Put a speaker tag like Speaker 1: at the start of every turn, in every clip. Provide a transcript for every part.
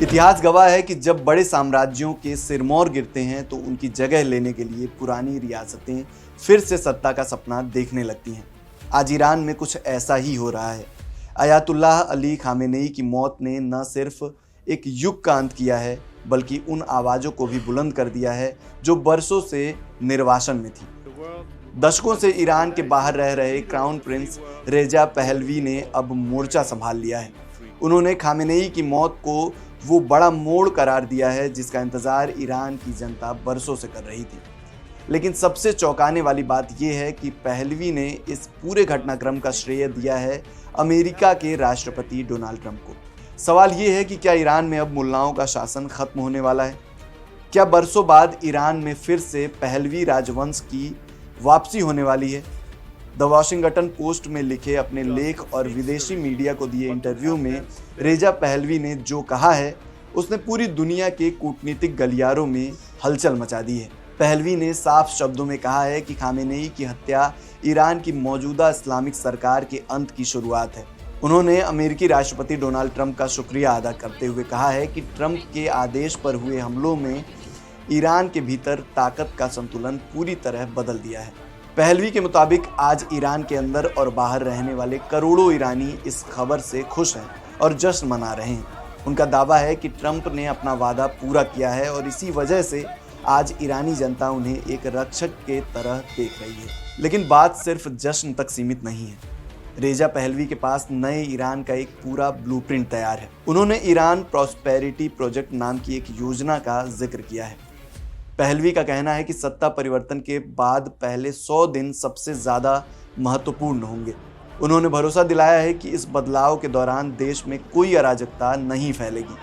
Speaker 1: इतिहास गवाह है कि जब बड़े साम्राज्यों के सिरमौर गिरते हैं तो उनकी जगह लेने के लिए पुरानी रियासतें फिर से सत्ता का सपना देखने लगती हैं। आज ईरान में कुछ ऐसा ही हो रहा है। अयातुल्लाह अली खामेनेई की मौत ने न सिर्फ एक युग का अंत किया है बल्कि उन आवाज़ों को भी बुलंद कर दिया है जो बरसों से निर्वासन में थी। दशकों से ईरान के बाहर रह रहे क्राउन प्रिंस रेजा पहलवी ने अब मोर्चा संभाल लिया है। उन्होंने खामेनेई की मौत को वो बड़ा मोड़ करार दिया है जिसका इंतजार ईरान की जनता बरसों से कर रही थी। लेकिन सबसे चौंकाने वाली बात यह है कि पहलवी ने इस पूरे घटनाक्रम का श्रेय दिया है अमेरिका के राष्ट्रपति डोनाल्ड ट्रंप को। सवाल ये है कि क्या ईरान में अब मुल्लाओं का शासन खत्म होने वाला है? क्या बरसों बाद ईरान में फिर से पहलवी राजवंश की वापसी होने वाली है? द वॉशिंगटन पोस्ट में लिखे अपने लेख और विदेशी मीडिया को दिए इंटरव्यू में रेजा पहलवी ने जो कहा है उसने पूरी दुनिया के कूटनीतिक गलियारों में हलचल मचा दी है। पहलवी ने साफ शब्दों में कहा है कि खामेनेई की हत्या ईरान की मौजूदा इस्लामिक सरकार के अंत की शुरुआत है। उन्होंने अमेरिकी राष्ट्रपति डोनाल्ड ट्रंप का शुक्रिया अदा करते हुए कहा है कि ट्रंप के आदेश पर हुए हमलों में ईरान के भीतर ताकत का संतुलन पूरी तरह बदल दिया है। पहलवी के मुताबिक आज ईरान के अंदर और बाहर रहने वाले करोड़ों ईरानी इस खबर से खुश हैं और जश्न मना रहे हैं। उनका दावा है कि ट्रंप ने अपना वादा पूरा किया है और इसी वजह से आज ईरानी जनता उन्हें एक रक्षक के तरह देख रही है। लेकिन बात सिर्फ जश्न तक सीमित नहीं है। रेजा पहलवी के पास नए ईरान का एक पूरा ब्लूप्रिंट तैयार है। उन्होंने ईरान प्रॉस्पेरिटी प्रोजेक्ट नाम की एक योजना का जिक्र किया है। पहलवी का कहना है कि सत्ता परिवर्तन के बाद पहले 100 दिन सबसे ज़्यादा महत्वपूर्ण होंगे। उन्होंने भरोसा दिलाया है कि इस बदलाव के दौरान देश में कोई अराजकता नहीं फैलेगी,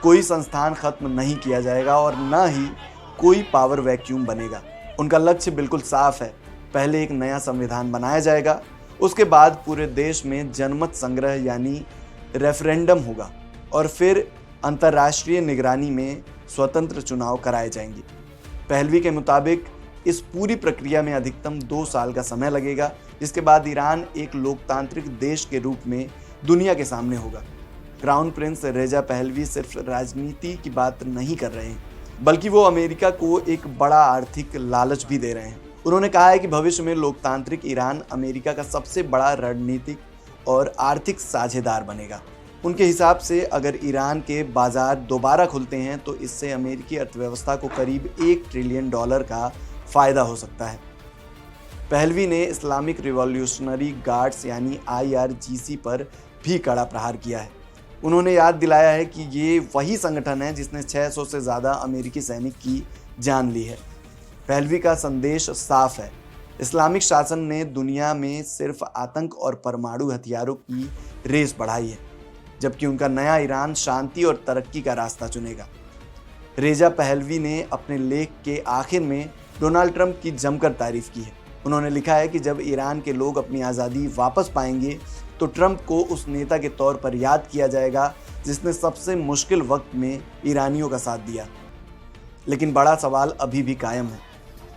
Speaker 1: कोई संस्थान खत्म नहीं किया जाएगा और न ही कोई पावर वैक्यूम बनेगा। उनका लक्ष्य बिल्कुल साफ है। पहले एक नया संविधान बनाया जाएगा, उसके बाद पूरे देश में जनमत संग्रह यानी रेफरेंडम होगा और फिर अंतर्राष्ट्रीय निगरानी में स्वतंत्र चुनाव कराए जाएंगे। पहलवी के मुताबिक इस पूरी प्रक्रिया में अधिकतम 2 साल का समय लगेगा, जिसके बाद ईरान एक लोकतांत्रिक देश के रूप में दुनिया के सामने होगा। क्राउन प्रिंस रेजा पहलवी सिर्फ राजनीति की बात नहीं कर रहे हैं, बल्कि वो अमेरिका को एक बड़ा आर्थिक लालच भी दे रहे हैं। उन्होंने कहा है कि भविष्य में लोकतांत्रिक ईरान अमेरिका का सबसे बड़ा रणनीतिक और आर्थिक साझेदार बनेगा। उनके हिसाब से अगर ईरान के बाजार दोबारा खुलते हैं तो इससे अमेरिकी अर्थव्यवस्था को करीब $1 ट्रिलियन का फ़ायदा हो सकता है। पहलवी ने इस्लामिक रिवॉल्यूशनरी गार्ड्स यानी IRGC पर भी कड़ा प्रहार किया है। उन्होंने याद दिलाया है कि ये वही संगठन है जिसने 600 से ज़्यादा अमेरिकी सैनिक की जान ली है। पहलवी का संदेश साफ है। इस्लामिक शासन ने दुनिया में सिर्फ आतंक और परमाणु हथियारों की रेस बढ़ाई है, जबकि उनका नया ईरान शांति और तरक्की का रास्ता चुनेगा। रेजा पहलवी ने अपने लेख के आखिर में डोनाल्ड ट्रंप की जमकर तारीफ की है। उन्होंने लिखा है कि जब ईरान के लोग अपनी आज़ादी वापस पाएंगे तो ट्रंप को उस नेता के तौर पर याद किया जाएगा जिसने सबसे मुश्किल वक्त में ईरानियों का साथ दिया। लेकिन बड़ा सवाल अभी भी कायम है।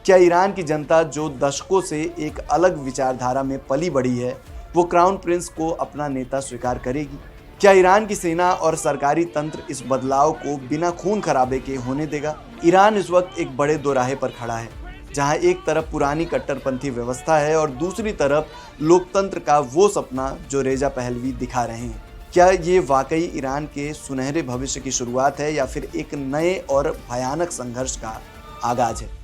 Speaker 1: क्या ईरान की जनता जो दशकों से एक अलग विचारधारा में पली बढ़ी है, वो क्राउन प्रिंस को अपना नेता स्वीकार करेगी? क्या ईरान की सेना और सरकारी तंत्र इस बदलाव को बिना खून खराबे के होने देगा? ईरान इस वक्त एक बड़े दोराहे पर खड़ा है, जहां एक तरफ पुरानी कट्टरपंथी व्यवस्था है और दूसरी तरफ लोकतंत्र का वो सपना जो रेजा पहलवी दिखा रहे हैं। क्या ये वाकई ईरान के सुनहरे भविष्य की शुरुआत है या फिर एक नए और भयानक संघर्ष का आगाज है?